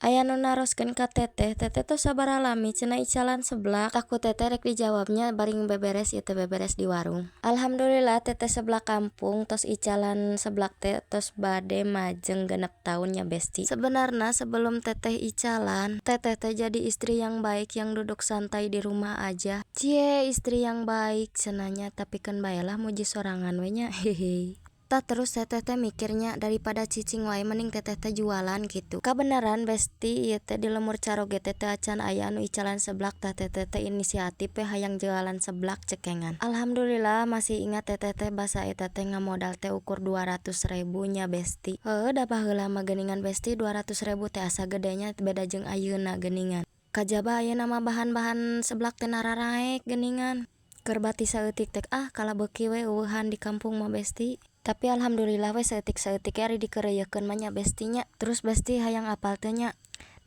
Aya nu naroskeun ka teteh, teteh tuh sabaraha lami cenah icalan seblak. Takut teteh rek dijawabnya baring beberes ieu teh beberes di warung. Alhamdulillah teteh sebelah kampung tos icalan seblak teh tos bade majeng genep tahun nya besti. Sebenarnya sebelum teteh icalan, teteh teh jadi istri yang baik yang duduk santai di rumah aja. Cie istri yang baik cenanya, tapi kan baelah muji sorangan we nya. Hehe. Tak terus teteh teh mikirnya daripada cicing wae mending teteh teh jualan gitu. Kabeneran besti ieu teh di lemur Caroge teh acan aya anu icalan seblak tah teteh teh inisiatif we hayang jualan seblak cekengan. Alhamdulillah masih ingat teteh teh basa eta teh ngamodal teh ukur 200.000 nya besti. Heueuh da baheula mah geuningan besti 200.000 teh asa gedenya beda jeung ayeuna geuningan. Kajaba ayeuna mah bahan-bahan seblak teh nararaek geuningan. Keur bati saeutik teh kala beuki we eueuhan di kampung mah besti. Tapi alhamdulillah we saeutik-saeutik ari dikeureuyekeun mah nya besti nya. Terus besti hayang apal teh nya.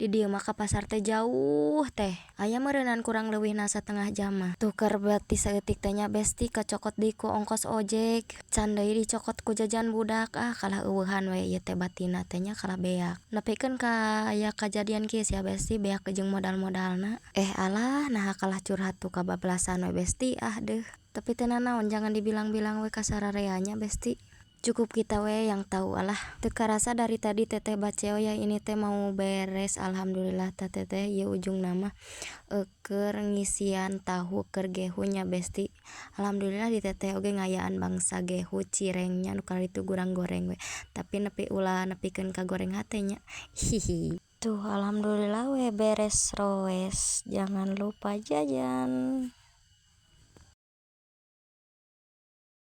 Di dieu mah ka pasar teh jauh teh. Aya meureunan kurang leuwihna satengah jam mah. Tuh keur bati saeutik teh nya besti kacokot deui ku ongkos ojek. Can deui dicokot ku jajan budak. Kalah eueuhan we ieu teh batina teh nya kalah beak. Nepikeun ka aya kajadian kieu sia besti beak jeung modal-modalna. Alah nah kalah curhat tuh kabablasan we besti deuh. Tapi teu nanaon jangan dibilang-bilang we ka sarareanya besti. Cukup kita we yang tahu alah. Teu karasa dari tadi teteh baceo ya ini teh mau beres. Alhamdulillah teteh ieu ujung nama keur ngisian tahu keur gehu nya besti. Alhamdulillah di teteh oge ngayaan bangsa gehu cirengnya nu kalitu gurang goreng we. Tapi nepi ulah nepikeun ka goreng hate nya. Hihi. Tuh alhamdulillah we beres roes. Jangan lupa jajan.